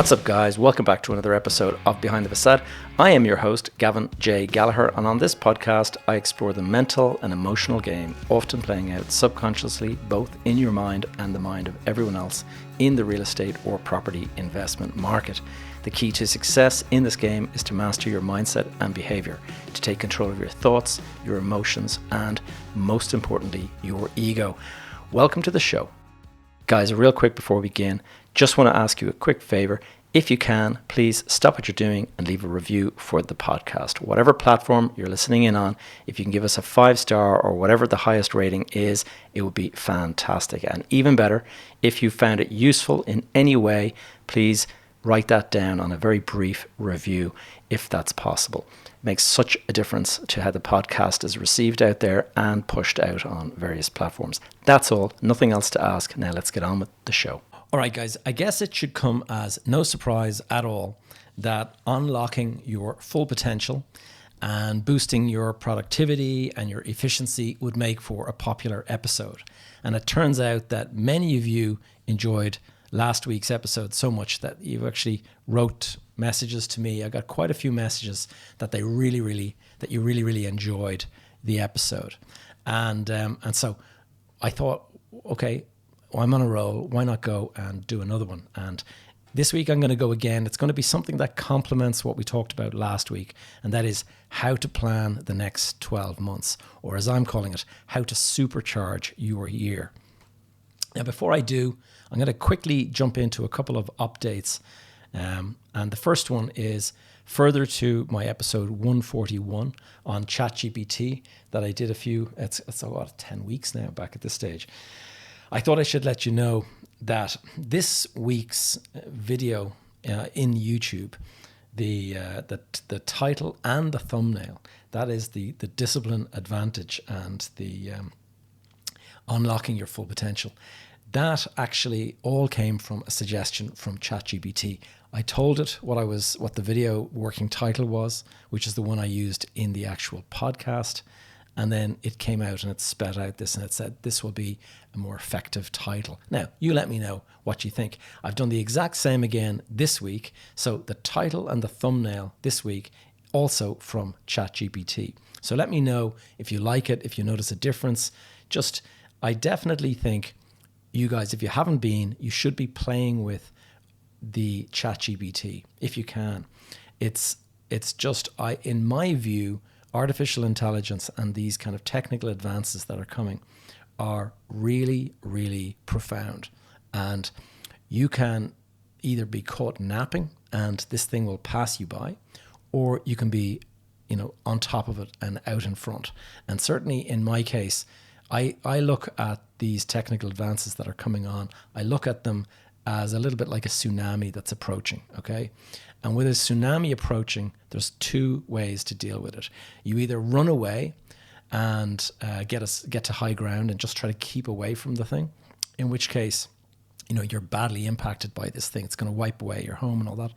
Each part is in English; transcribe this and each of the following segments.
What's up, guys? Welcome back to another episode of Behind the Facade. I am your host, Gavin J. Gallagher, and on this podcast, I explore the mental and emotional game, often playing out subconsciously, both in your mind and the mind of everyone else in the real estate or property investment market. The key to success in this game is to master your mindset and behavior, to take control of your thoughts, your emotions, and most importantly, your ego. Welcome to the show. Guys, real quick before we begin, just want to ask you a quick favor. If you can, please stop what you're doing and leave a review for the podcast. Whatever platform you're listening in on, if you can give us a 5-star or whatever the highest rating is, it would be fantastic. And even better, if you found it useful in any way, please write that down on a very brief review if that's possible. It makes such a difference to how the podcast is received out there and pushed out on various platforms. That's all, nothing else to ask. Now let's get on with the show. All right, guys, I guess it should come as no surprise at all that unlocking your full potential and boosting your productivity and your efficiency would make for a popular episode. And it turns out that many of you enjoyed last week's episode so much that you actually wrote messages to me. I got quite a few messages that you really enjoyed the episode. And so I thought, okay, well, I'm on a roll. Why not go and do another one? And this week I'm going to go again. It's going to be something that complements what we talked about last week, and that is how to plan the next 12 months, or as I'm calling it, how to supercharge your year. Now, before I do, I'm going to quickly jump into a couple of updates. And the first one is further to my episode 141 on ChatGPT that I did it's a lot of 10 weeks now back at this stage. I thought I should let you know that this week's video in YouTube, the title and the thumbnail, that is the discipline advantage and the unlocking your full potential. That actually all came from a suggestion from ChatGPT. I told it what the video working title was, which is the one I used in the actual podcast. And then it came out and it spat out this and it said, this will be a more effective title. Now, you let me know what you think. I've done the exact same again this week. So the title and the thumbnail this week, also from ChatGPT. So let me know if you like it, if you notice a difference. I definitely think you guys, if you haven't been, you should be playing with the ChatGPT if you can. It's just, in my view, artificial intelligence and these kind of technical advances that are coming are really, really profound. And you can either be caught napping and this thing will pass you by, or you can be, on top of it and out in front. And certainly in my case, I look at these technical advances that are coming on, I look at them as a little bit like a tsunami that's approaching, okay? And with a tsunami approaching, there's two ways to deal with it. You either run away and get to high ground and just try to keep away from the thing, in which case, you're badly impacted by this thing. It's going to wipe away your home and all that.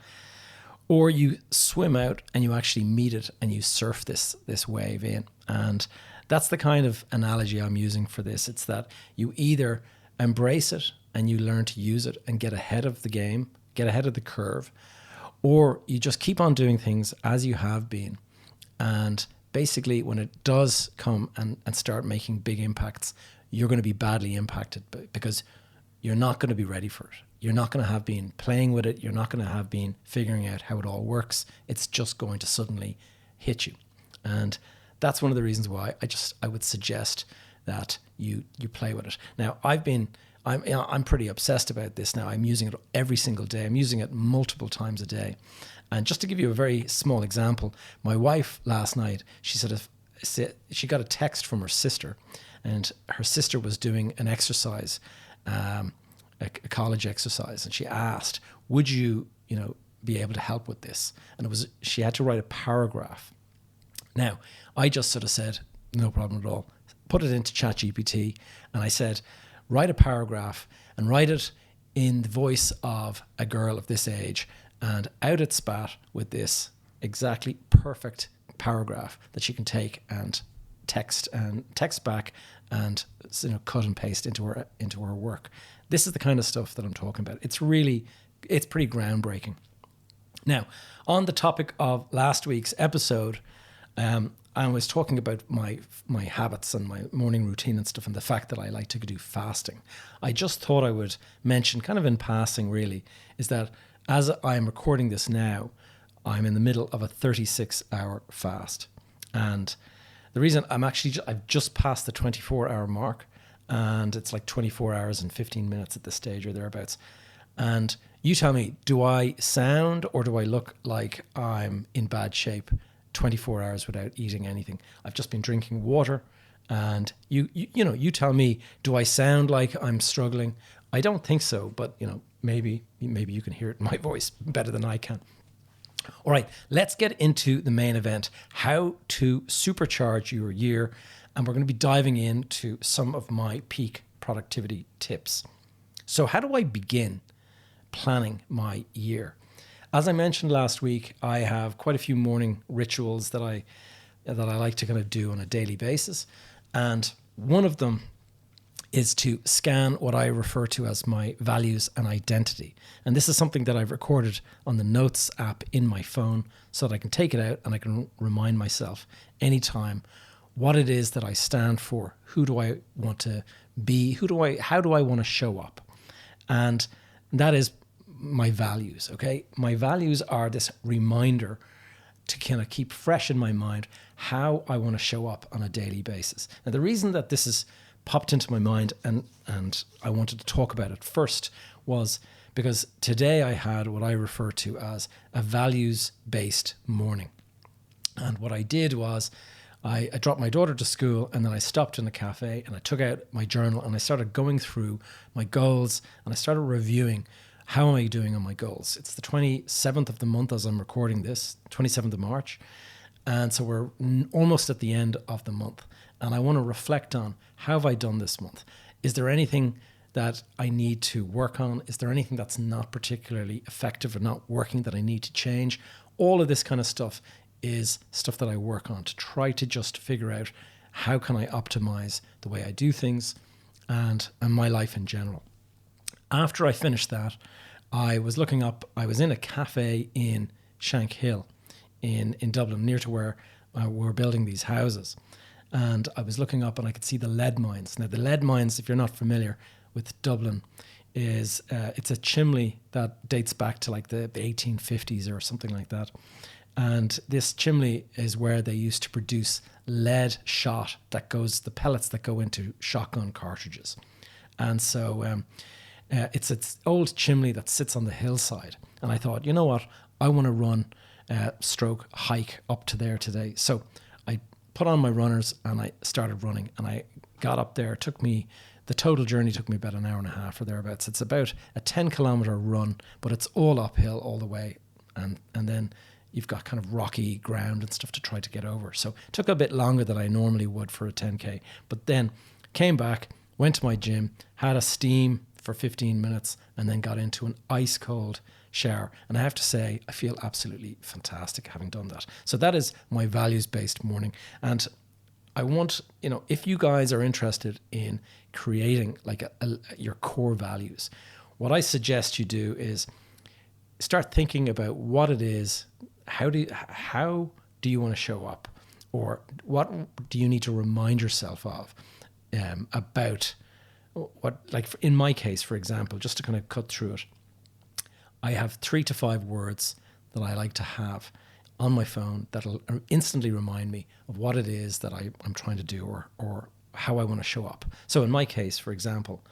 Or you swim out and you actually meet it and you surf this wave in. And that's the kind of analogy I'm using for this. It's that you either embrace it and you learn to use it and get ahead of the game, get ahead of the curve, or you just keep on doing things as you have been. And basically, when it does come and start making big impacts, you're going to be badly impacted because you're not going to be ready for it. You're not going to have been playing with it. You're not going to have been figuring out how it all works. It's just going to suddenly hit you. And that's one of the reasons why I would suggest that you play with it. Now, I'm pretty obsessed about this now. I'm using it every single day. I'm using it multiple times a day. And just to give you a very small example, my wife last night, she she got a text from her sister, and her sister was doing an exercise, a college exercise, and she asked, "Would you, be able to help with this?" And she had to write a paragraph. Now, I just sort of said, no problem at all. Put it into ChatGPT, and I said, write a paragraph and write it in the voice of a girl of this age, and out it spat with this exactly perfect paragraph that she can take and text back and cut and paste into her work. This is the kind of stuff that I'm talking about. It's really it's pretty groundbreaking. Now, on the topic of last week's episode, I was talking about my habits and my morning routine and stuff, and the fact that I like to do fasting. I just thought I would mention, kind of in passing really, is that as I'm recording this now, I'm in the middle of a 36-hour fast. And the reason I've just passed the 24-hour mark, and it's like 24 hours and 15 minutes at this stage or thereabouts. And you tell me, do I sound or do I look like I'm in bad shape 24 hours without eating anything? I've just been drinking water, and you tell me, do I sound like I'm struggling? I don't think so, but maybe you can hear it in my voice better than I can. All right, let's get into the main event, how to supercharge your year, and we're going to be diving into some of my peak productivity tips. So how do I begin planning my year? As I mentioned last week, I have quite a few morning rituals that I like to kind of do on a daily basis. And one of them is to scan what I refer to as my values and identity. And this is something that I've recorded on the Notes app in my phone so that I can take it out and I can remind myself anytime what it is that I stand for. Who do I want to be? How do I want to show up? And that is my values, okay? My values are this reminder to kind of keep fresh in my mind how I want to show up on a daily basis. Now, the reason that this has popped into my mind and I wanted to talk about it first was because today I had what I refer to as a values-based morning. And what I did was I dropped my daughter to school, and then I stopped in a cafe and I took out my journal and I started going through my goals and I started reviewing how am I doing on my goals. It's the 27th of the month as I'm recording this, 27th of March. And so we're almost at the end of the month. And I want to reflect on how have I done this month? Is there anything that I need to work on? Is there anything that's not particularly effective or not working that I need to change? All of this kind of stuff is stuff that I work on to try to just figure out how can I optimize the way I do things and my life in general. After I finished that, I was looking up, I was in a cafe in Shank Hill in Dublin, near to where we're building these houses. And I was looking up and I could see the lead mines. Now, the lead mines, if you're not familiar with Dublin, is it's a chimney that dates back to like the 1850s or something like that. And this chimney is where they used to produce lead shot the pellets that go into shotgun cartridges. And so it's an old chimney that sits on the hillside. And I thought, you know what? I want to run hike up to there today. So I put on my runners and I started running, and I got up there. The total journey took me about an hour and a half or thereabouts. It's about a 10-kilometer run, but it's all uphill all the way. And then you've got kind of rocky ground and stuff to try to get over. So it took a bit longer than I normally would for a 10K. But then came back, went to my gym, had a steam for 15 minutes, and then got into an ice cold shower. And I have to say, I feel absolutely fantastic having done that. So that is my values-based morning. And I want, if you guys are interested in creating like your core values, what I suggest you do is start thinking about what it is. How do you want to show up, or what do you need to remind yourself of about what, like in my case, for example, just to kind of cut through it, I have 3 to 5 words that I like to have on my phone that'll instantly remind me of what it is that I'm trying to do or how I want to show up. So in my case, for example,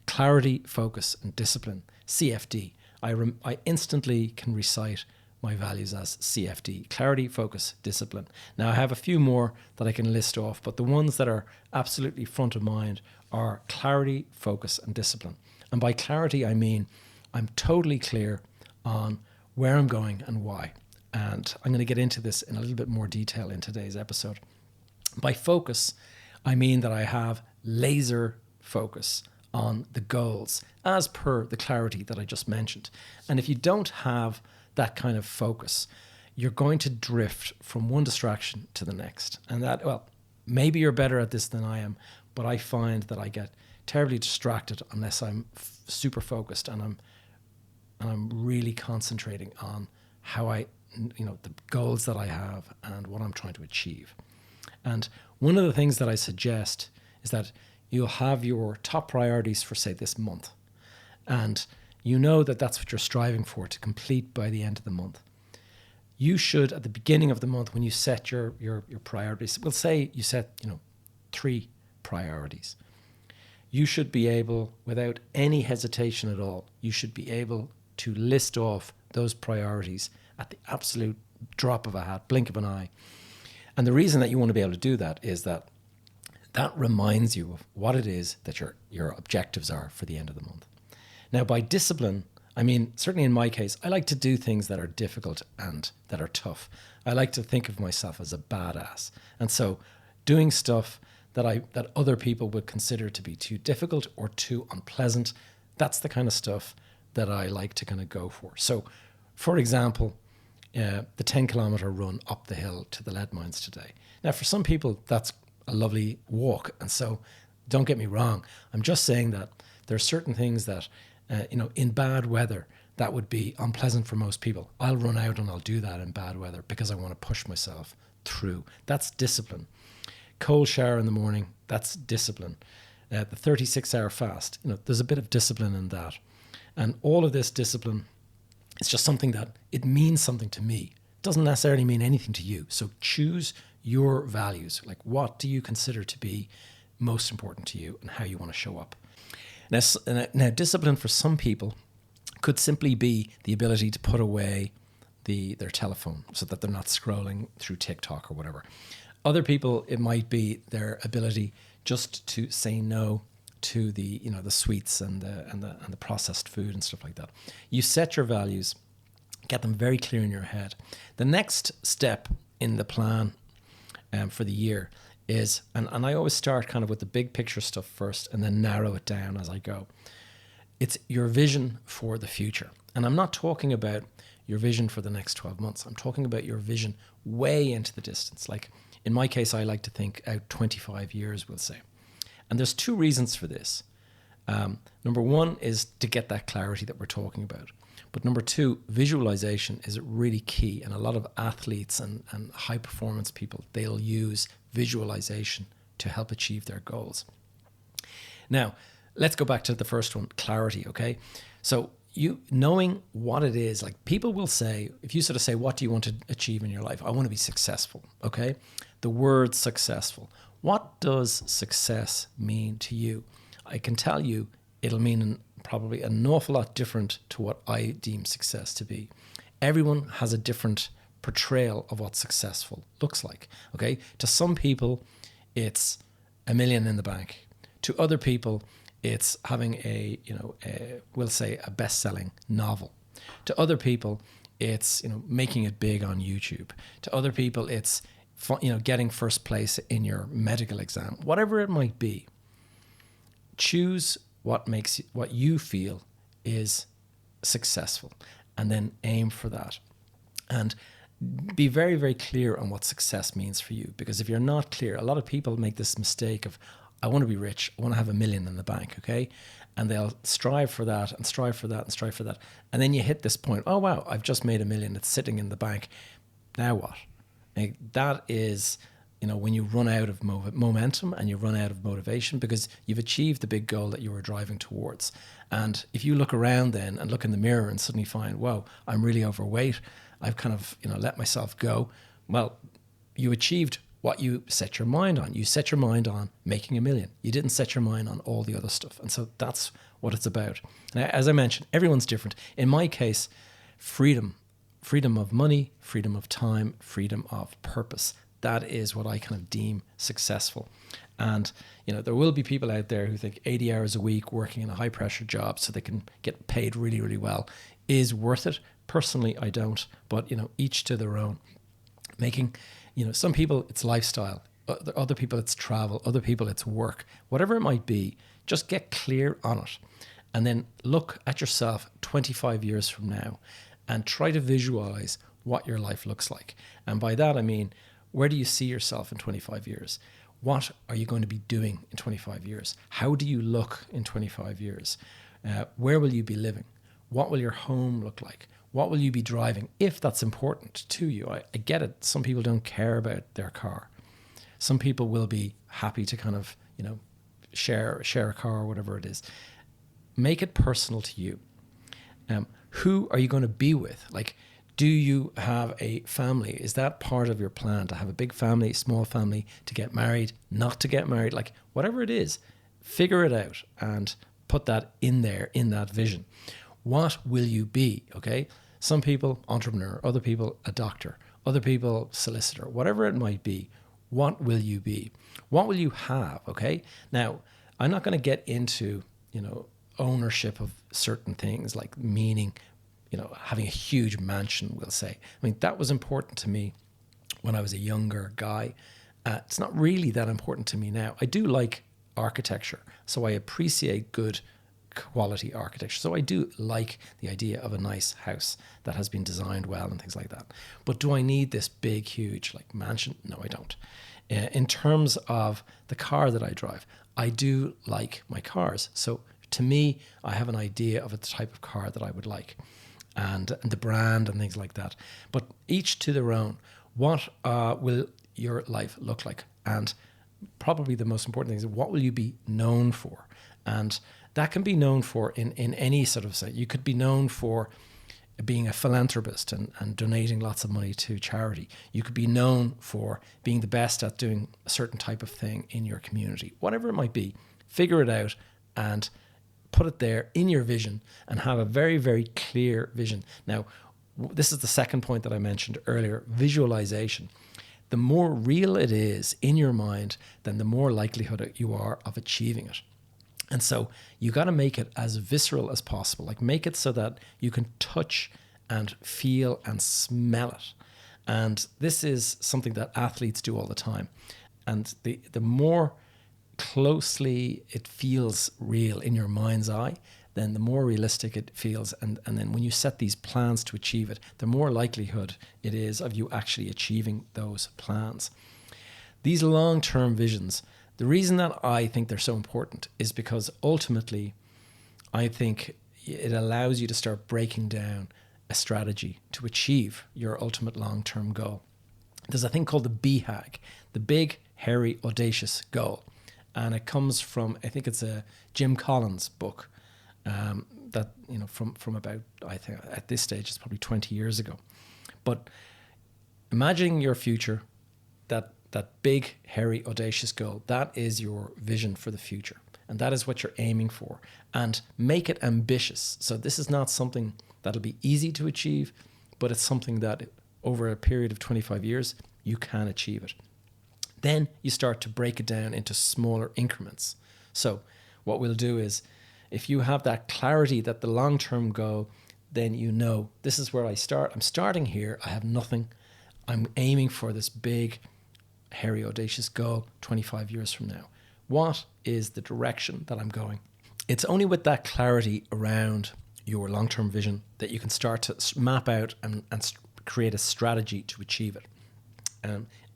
clarity, focus, and discipline, CFD. I instantly can recite my values as CFD, clarity, focus, discipline. Now I have a few more that I can list off, but the ones that are absolutely front of mind are clarity, focus, and discipline. And by clarity, I mean I'm totally clear on where I'm going and why. And I'm going to get into this in a little bit more detail in today's episode. By focus, I mean that I have laser focus on the goals as per the clarity that I just mentioned. And if you don't have that kind of focus, you're going to drift from one distraction to the next. And that, well, maybe you're better at this than I am, but I find that I get terribly distracted unless I'm super focused and and I'm really concentrating on how the goals that I have and what I'm trying to achieve. And one of the things that I suggest is that you'll have your top priorities for, say, this month. And you know that that's what you're striving for to complete by the end of the month. You should, at the beginning of the month, when you set your priorities, we'll say you set, 3 priorities. You should be able, without any hesitation at all, you should be able to list off those priorities at the absolute drop of a hat, blink of an eye. And the reason that you want to be able to do that is that reminds you of what it is that your objectives are for the end of the month. Now, by discipline, I mean, certainly in my case, I like to do things that are difficult and that are tough. I like to think of myself as a badass. And so doing stuff that other people would consider to be too difficult or too unpleasant, that's the kind of stuff that I like to kind of go for. So, for example, the 10-kilometer run up the hill to the lead mines today. Now, for some people, that's a lovely walk. And so don't get me wrong. I'm just saying that there are certain things that, in bad weather, that would be unpleasant for most people. I'll run out and I'll do that in bad weather because I want to push myself through. That's discipline. Cold shower in the morning, that's discipline. The 36-hour fast, there's a bit of discipline in that. And all of this discipline is just something that it means something to me. It doesn't necessarily mean anything to you. So choose your values. Like, what do you consider to be most important to you and how you want to show up? Now, discipline for some people could simply be the ability to put away their telephone so that they're not scrolling through TikTok or whatever. Other people, it might be their ability just to say no to the sweets and the processed food and stuff like that. You set your values, get them very clear in your head. The next step in the plan for the year is, and I always start kind of with the big picture stuff first and then narrow it down as I go. It's your vision for the future. And I'm not talking about your vision for the next 12 months. I'm talking about your vision way into the distance. Like in my case, I like to think out 25 years, we'll say. And there's 2 reasons for this. Number 1 is to get that clarity that we're talking about. But number 2, visualization is really key. And a lot of athletes and high performance people, they'll use visualization to help achieve their goals. Now, let's go back to the first one, clarity, okay? So you knowing what it is, like people will say, if you sort of say, what do you want to achieve in your life? I want to be successful, okay? The word successful. What does success mean to you? I can tell you it'll mean probably an awful lot different to what I deem success to be. Everyone has a different portrayal of what successful looks like, okay? To some people, it's $1 million in the bank. To other people, it's having we'll say a best-selling novel. To other people, it's, making it big on YouTube. To other people, it's, getting first place in your medical exam. Whatever it might be, choose what you feel is successful and then aim for that. And be very, very clear on what success means for you. Because if you're not clear, a lot of people make this mistake of, I want to be rich. I want to have $1 million in the bank, okay? And they'll strive for that and strive for that and strive for that. And then you hit this point, oh, wow, I've just made $1 million. It's sitting in the bank. Now what? That is, when you run out of momentum and you run out of motivation because you've achieved the big goal that you were driving towards. And if you look around then and look in the mirror and suddenly find, whoa, I'm really overweight. I've kind of, let myself go. Well, you achieved what you set your mind on. You set your mind on making $1 million. You didn't set your mind on all the other stuff. And so that's what it's about. Now, as I mentioned, everyone's different. In my case, freedom of money, freedom of time, freedom of purpose. That is what I kind of deem successful. And, there will be people out there who think 80 hours a week working in a high pressure job so they can get paid really, really well is worth it. Personally, I don't, but, each to their own. Making, some people it's lifestyle, other people it's travel, other people it's work, whatever it might be, just get clear on it. And then look at yourself 25 years from now and try to visualize what your life looks like. And by that, I mean, where do you see yourself in 25 years? What are you going to be doing in 25 years? How do you look in 25 years? Where will you be living? What will your home look like? What will you be driving if that's important to you? I get it. Some people don't care about their car. Some people will be happy to kind of, share a car or whatever it is. Make it personal to you. Who are you going to be with? Like, do you have a family? Is that part of your plan, to have a big family, small family, to get married, not to get married? Like, whatever it is, figure it out and put that in there, in that vision. What will you be? Okay. Some people, entrepreneur, other people, a doctor, other people, solicitor, whatever it might be. What will you be? What will you have? Okay. Now, I'm not going to get into, ownership of certain things, like meaning, having a huge mansion, we'll say. I mean, that was important to me when I was a younger guy. It's not really that important to me now. I do like architecture, so I appreciate good quality architecture. So I do like the idea of a nice house that has been designed well and things like that. But do I need this big, huge mansion? No, I don't. In terms of the car that I drive, I do like my cars. So to me, I have an idea of the type of car that I would like and the brand and things like that. But each to their own. What will your life look like? And probably the most important thing is, what will you be known for? And that can be known for in any sort of say. You could be known for being a philanthropist and donating lots of money to charity. You could be known for being the best at doing a certain type of thing in your community. Whatever it might be, figure it out and put it there in your vision and have a very, very clear vision. Now, this is the second point that I mentioned earlier, visualization. The more real it is in your mind, then the more likelihood you are of achieving it. And so you got to make it as visceral as possible. Like, make it so that you can touch and feel and smell it. And this is something that athletes do all the time. And the more closely it feels real in your mind's eye, then the more realistic it feels. And then when you set these plans to achieve it, the more likelihood it is of you actually achieving those plans. These long-term visions, the reason that I think they're so important is because ultimately I think it allows you to start breaking down a strategy to achieve your ultimate long-term goal. There's a thing called the BHAG, the big, hairy, audacious goal. And it comes from, I think it's a Jim Collins book that, from about, I think at this stage, it's probably 20 years ago. But imagining your future, that big, hairy, audacious goal, that is your vision for the future. And that is what you're aiming for. And make it ambitious. So this is not something that'll be easy to achieve, but it's something that over a period of 25 years, you can achieve it. Then you start to break it down into smaller increments. So what we'll do is, if you have that clarity that the long-term goal, then this is where I start. I'm starting here. I have nothing. I'm aiming for this big, hairy, audacious goal 25 years from now. What is the direction that I'm going? It's only with that clarity around your long-term vision that you can start to map out and create a strategy to achieve it.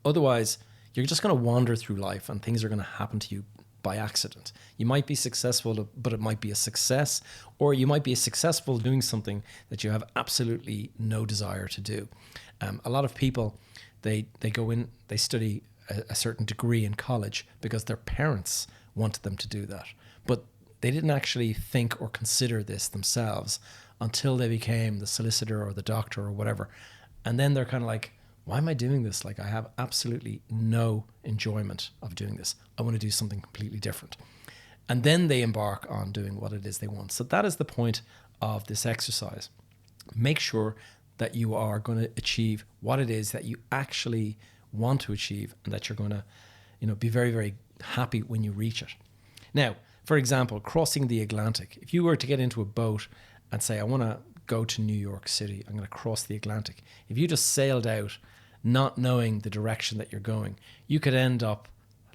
Otherwise, you're just going to wander through life and things are going to happen to you by accident. You might be successful, but it might be a success, or you might be successful doing something that you have absolutely no desire to do. A lot of people, they go in, they study a certain degree in college because their parents wanted them to do that. But they didn't actually think or consider this themselves until they became the solicitor or the doctor or whatever. And then they're kind of like, why am I doing this? Like, I have absolutely no enjoyment of doing this. I want to do something completely different. And then they embark on doing what it is they want. So that is the point of this exercise. Make sure that you are going to achieve what it is that you actually want to achieve, and that you're going to, be very, very happy when you reach it. Now, for example, crossing the Atlantic. If you were to get into a boat and say, I want to go to New York City, I'm going to cross the Atlantic. If you just sailed out not knowing the direction that you're going, you could end up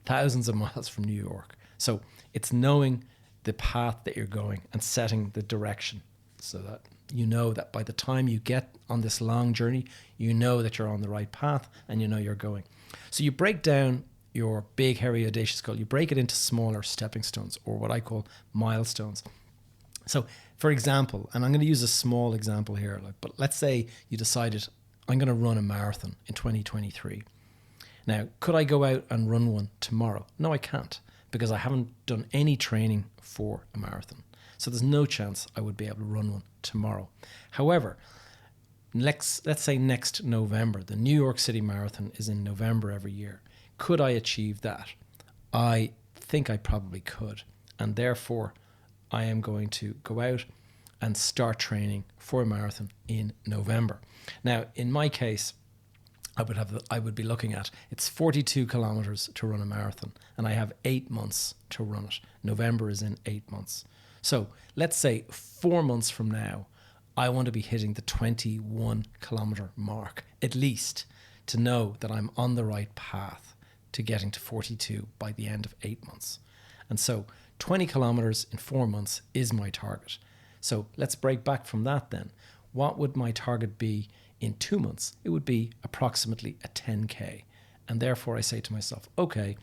thousands of miles from New York. So it's knowing the path that you're going and setting the direction so that you know that by the time you get on this long journey, you know that you're on the right path and you know you're going. So you break down your big, hairy, audacious goal. You break it into smaller stepping stones, or what I call milestones. So for example, and I'm going to use a small example here, but let's say you decided, I'm going to run a marathon in 2023. Now, could I go out and run one tomorrow? No, I can't, because I haven't done any training for a marathon. So there's no chance I would be able to run one tomorrow. However, let's say next November, the New York City Marathon is in November every year. Could I achieve that? I think I probably could. And therefore, I am going to go out and start training for a marathon in November. Now, in my case, I would be looking at, it's 42 kilometers to run a marathon, and I have 8 months to run it. November is in 8 months. So let's say 4 months from now, I want to be hitting the 21 kilometer mark, at least, to know that I'm on the right path to getting to 42 by the end of 8 months. And so 20 kilometers in 4 months is my target. So let's break back from that then. What would my target be in 2 months? It would be approximately a 10K. And therefore I say to myself, okay,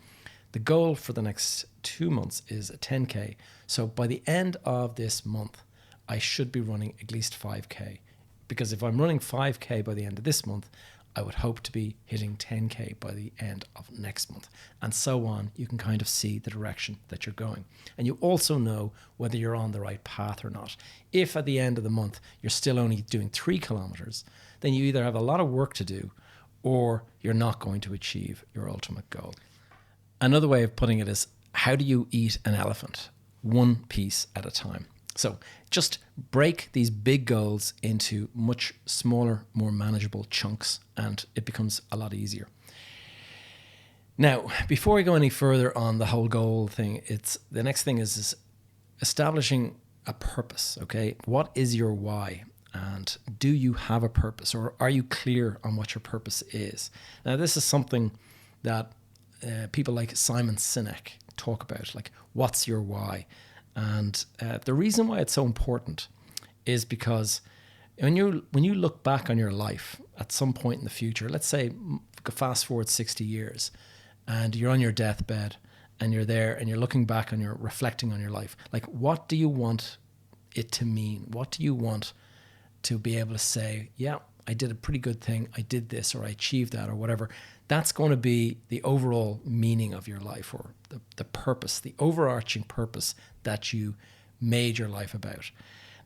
the goal for the next 2 months is a 10K. So by the end of this month, I should be running at least 5K. Because if I'm running 5K by the end of this month, I would hope to be hitting 10K by the end of next month. And so on. You can kind of see the direction that you're going. And you also know whether you're on the right path or not. If at the end of the month, you're still only doing 3 kilometers, then you either have a lot of work to do or you're not going to achieve your ultimate goal. Another way of putting it is, how do you eat an elephant? One piece at a time. So just break these big goals into much smaller, more manageable chunks, and it becomes a lot easier. Now, before we go any further on the whole goal thing, the next thing is establishing a purpose, okay? What is your why? And do you have a purpose, or are you clear on what your purpose is? Now, this is something that people like Simon Sinek talk about, like, what's your why? And the reason why it's so important is because when you look back on your life at some point in the future, let's say fast forward 60 years, and you're on your deathbed and you're there and you're looking back and you're reflecting on your life, like, what do you want it to mean? What do you want to be able to say, yeah, I did a pretty good thing, I did this, or I achieved that, or whatever? That's going to be the overall meaning of your life, or the purpose, the overarching purpose that you made your life about.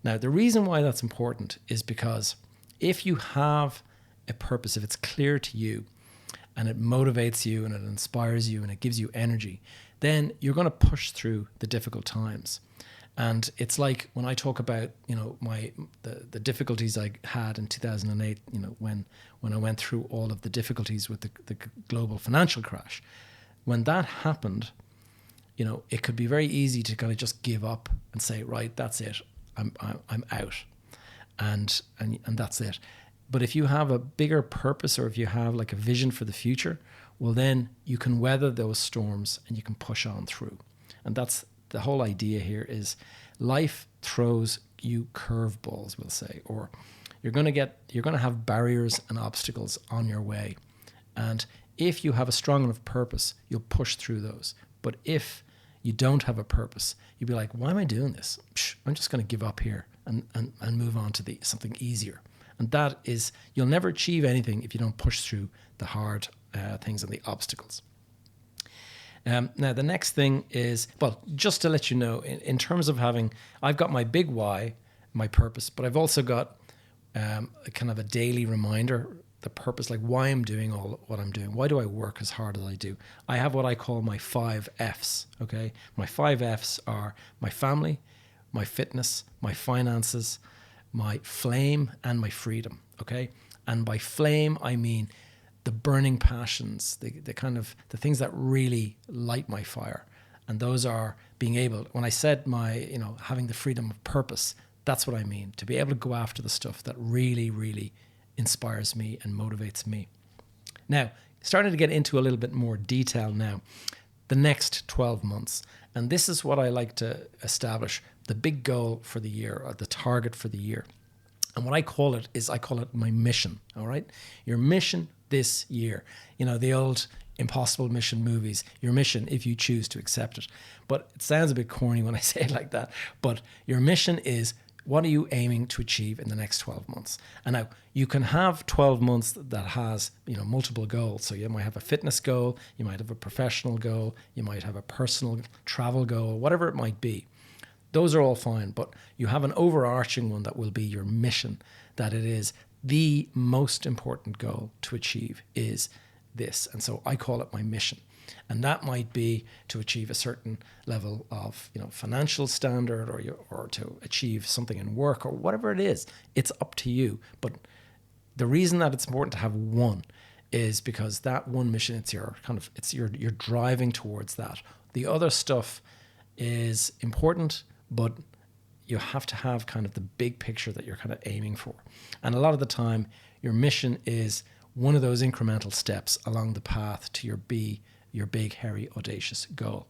Now, the reason why that's important is because if you have a purpose, if it's clear to you and it motivates you and it inspires you and it gives you energy, then you're going to push through the difficult times. And it's like when I talk about, the difficulties I had in 2008, when I went through all of the difficulties with the global financial crash. When that happened, it could be very easy to kind of just give up and say, right, that's it, I'm out, and that's it. But if you have a bigger purpose, or if you have like a vision for the future, well, then you can weather those storms and you can push on through. And that's the whole idea here, is life throws you curveballs, we'll say, or you're going to have barriers and obstacles on your way. And if you have a strong enough purpose, you'll push through those. But if you don't have a purpose, you'll be like, why am I doing this? I'm just going to give up here and move on to something easier. And that is, you'll never achieve anything if you don't push through the hard things and the obstacles. Now, the next thing is, well, just to let you know, in terms of I've got my big why, my purpose, but I've also got kind of a daily reminder, the purpose, like why I'm doing all what I'm doing. Why do I work as hard as I do? I have what I call my 5 Fs, okay? My 5 Fs are my family, my fitness, my finances, my flame, and my freedom, okay? And by flame, I mean the burning passions, the kind of the things that really light my fire. And those are being able, when I said having the freedom of purpose, that's what I mean, to be able to go after the stuff that really, really inspires me and motivates me. Now, starting to get into a little bit more detail now, the next 12 months. And this is what I like to establish, the big goal for the year, or the target for the year. And what I call it my mission, all right? Your mission this year. The old Impossible Mission movies, your mission if you choose to accept it. But it sounds a bit corny when I say it like that. But your mission is what are you aiming to achieve in the next 12 months? And now you can have 12 months that has, multiple goals. So you might have a fitness goal, you might have a professional goal, you might have a personal travel goal, whatever it might be. Those are all fine, but you have an overarching one that will be your mission, that it is the most important goal to achieve is this. And so I call it my mission. And that might be to achieve a certain level of, financial standard, or to achieve something in work, or whatever it is. It's up to you. But the reason that it's important to have one is because that one mission, you're driving towards that. The other stuff is important, but you have to have kind of the big picture that you're kind of aiming for. And a lot of the time, your mission is one of those incremental steps along the path to your big, hairy, audacious goal.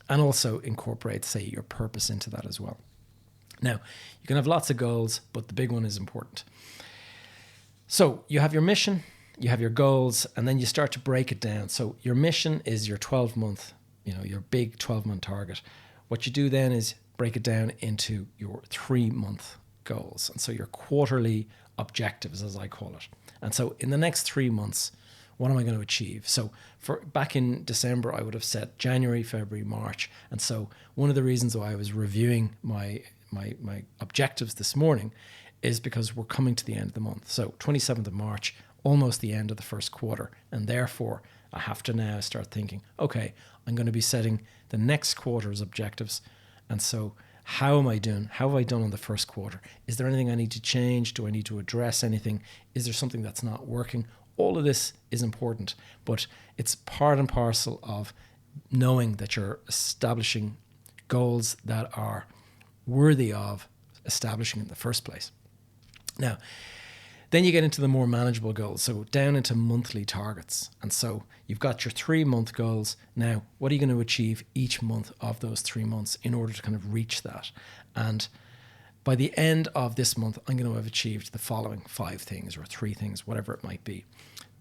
And also incorporate, say, your purpose into that as well. Now, you can have lots of goals, but the big one is important. So you have your mission, you have your goals, and then you start to break it down. So your mission is your 12-month, your big 12-month target. What you do then is break it down into your 3-month goals. And so your quarterly objectives, as I call it. And so in the next 3 months, what am I going to achieve? So for back in December, I would have set January, February, March. And so one of the reasons why I was reviewing my objectives this morning is because we're coming to the end of the month. So 27th of March, almost the end of the first quarter. And therefore, I have to now start thinking, okay, I'm going to be setting the next quarter's objectives. And so how am I doing? How have I done on the first quarter? Is there anything I need to change? Do I need to address anything? Is there something that's not working? All of this is important, but it's part and parcel of knowing that you're establishing goals that are worthy of establishing in the first place. Now, then you get into the more manageable goals, so down into monthly targets. And so you've got your 3-month goals. Now, what are you going to achieve each month of those 3 months in order to kind of reach that? And by the end of this month, I'm going to have achieved the following 5 things or 3 things, whatever it might be.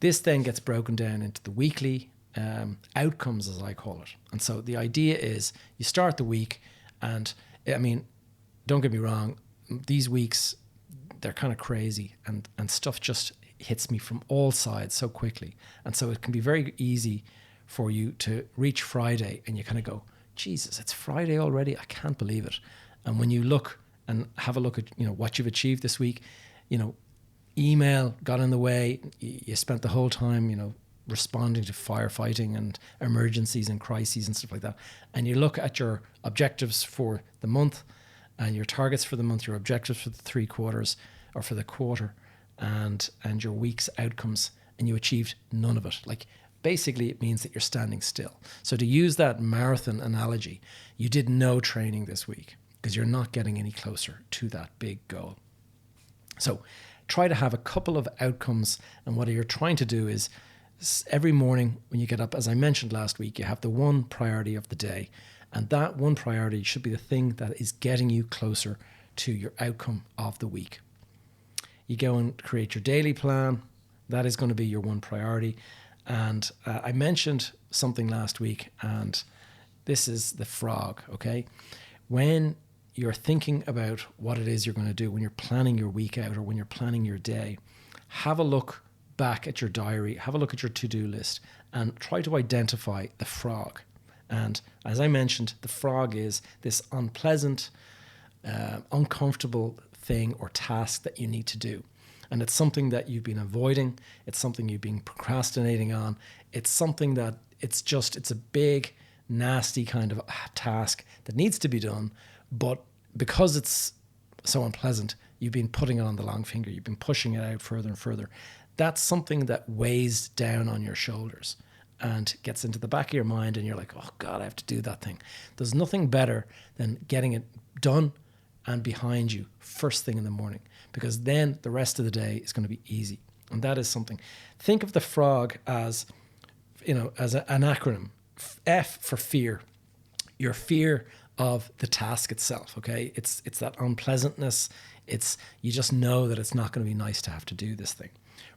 This then gets broken down into the weekly outcomes, as I call it. And so the idea is you start the week, and don't get me wrong, these weeks, they're kind of crazy, and stuff just hits me from all sides so quickly. And so it can be very easy for you to reach Friday and you kind of go, Jesus, it's Friday already. I can't believe it. And when you look and have a look at, what you've achieved this week, email got in the way. You spent the whole time, responding to firefighting and emergencies and crises and stuff like that. And you look at your objectives for the month and your targets for the month, your objectives for the 3 quarters or for the quarter, and your week's outcomes, and you achieved none of it. Like, basically it means that you're standing still. So to use that marathon analogy, you did no training this week because you're not getting any closer to that big goal. So try to have a couple of outcomes, and what you're trying to do is every morning when you get up, as I mentioned last week, you have the one priority of the day, and that one priority should be the thing that is getting you closer to your outcome of the week. You go and create your daily plan. That is going to be your one priority. And I mentioned something last week, and this is the frog, okay? When you're thinking about what it is you're going to do, when you're planning your week out or when you're planning your day, have a look back at your diary, have a look at your to-do list, and try to identify the frog. And as I mentioned, the frog is this unpleasant, uncomfortable thing or task that you need to do. And it's something that you've been avoiding. It's something you've been procrastinating on. It's something that it's a big, nasty kind of task that needs to be done. But because it's so unpleasant, you've been putting it on the long finger. You've been pushing it out further and further. That's something that weighs down on your shoulders and gets into the back of your mind, and you're like, oh God, I have to do that thing. There's nothing better than getting it done and behind you first thing in the morning, because then the rest of the day is going to be easy. And that is something. Think of the frog as, as an acronym. F for fear. Your fear of the task itself, okay? It's that unpleasantness. You just know that it's not going to be nice to have to do this thing.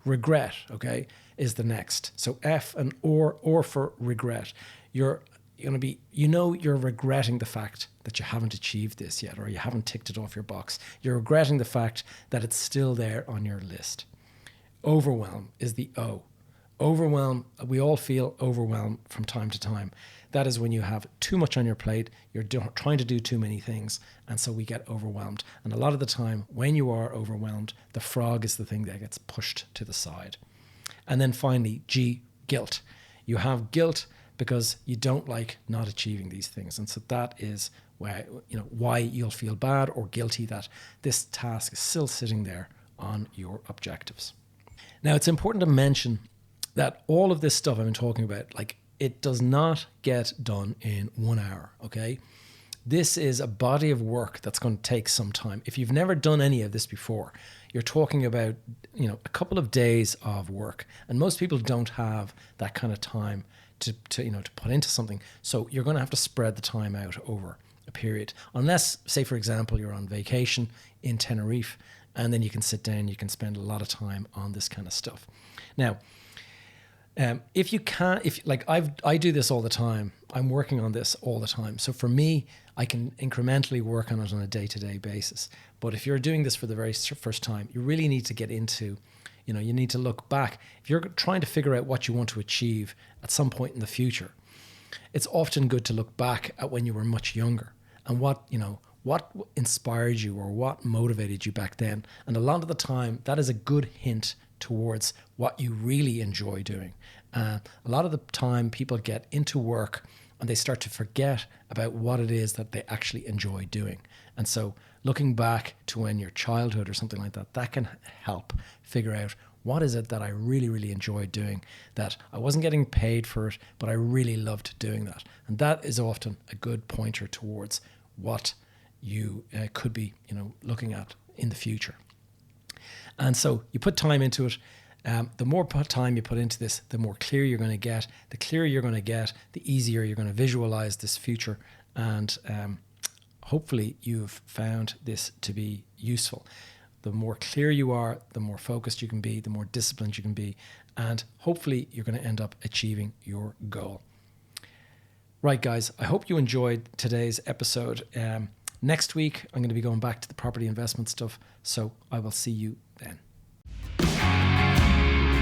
Regret, okay, is the next. So F and or for regret. You're you're regretting the fact that you haven't achieved this yet, or you haven't ticked it off your box. You're regretting the fact that it's still there on your list. Overwhelm is the O. Overwhelm, we all feel overwhelmed from time to time. That is when you have too much on your plate, you're trying to do too many things, and so we get overwhelmed. And a lot of the time, when you are overwhelmed, the frog is the thing that gets pushed to the side. And then finally, G, guilt. You have guilt because you don't like not achieving these things. And so that is why you'll feel bad or guilty that this task is still sitting there on your objectives. Now, it's important to mention that all of this stuff I've been talking about, it does not get done in 1 hour, okay? This is a body of work that's going to take some time. If you've never done any of this before, you're talking about, a couple of days of work. And most people don't have that kind of time to put into something. So you're going to have to spread the time out over a period. Unless, say, for example, you're on vacation in Tenerife, and then you can sit down, you can spend a lot of time on this kind of stuff. Now, I do this all the time. I'm working on this all the time. So for me, I can incrementally work on it on a day-to-day basis. But if you're doing this for the very first time, you really need to get into, you need to look back. If you're trying to figure out what you want to achieve at some point in the future, it's often good to look back at when you were much younger and what inspired you or what motivated you back then. And a lot of the time, that is a good hint towards what you really enjoy doing. A lot of the time people get into work and they start to forget about what it is that they actually enjoy doing. And so looking back to when your childhood or something like that, that can help figure out what is it that I really, really enjoyed doing, that I wasn't getting paid for it, but I really loved doing that. And that is often a good pointer towards what you could be, looking at in the future. And so you put time into it. The more time you put into this, the more clear you're going to get. The clearer you're going to get, the easier you're going to visualize this future. And hopefully you've found this to be useful. The more clear you are, the more focused you can be, the more disciplined you can be. And hopefully you're going to end up achieving your goal. Right, guys, I hope you enjoyed today's episode. Next week, I'm going to be going back to the property investment stuff. So I will see you then.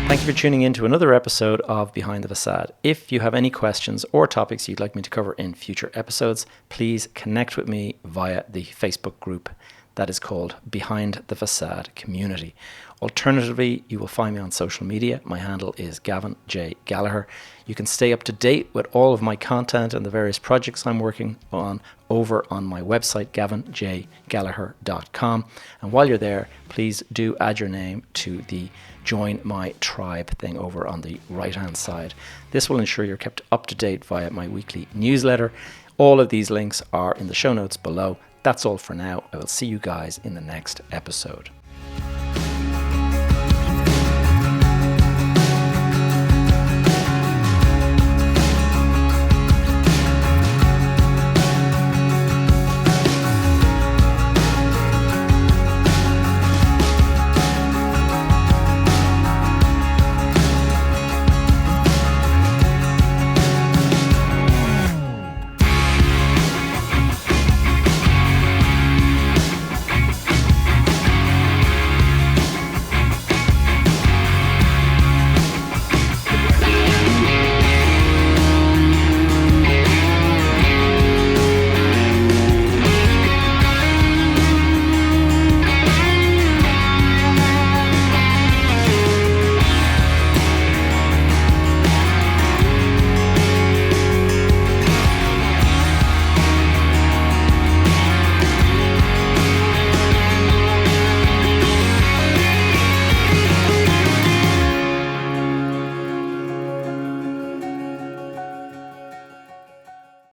Thank you for tuning in to another episode of Behind the Facade. If you have any questions or topics you'd like me to cover in future episodes, please connect with me via the Facebook group that is called Behind the Facade Community. Alternatively, you will find me on social media. My handle is Gavin J. Gallagher. You can stay up to date with all of my content and the various projects I'm working on over on my website, gavinjgallagher.com. And while you're there, please do add your name to the Join My Tribe thing over on the right-hand side. This will ensure you're kept up to date via my weekly newsletter. All of these links are in the show notes below. That's all for now. I will see you guys in the next episode.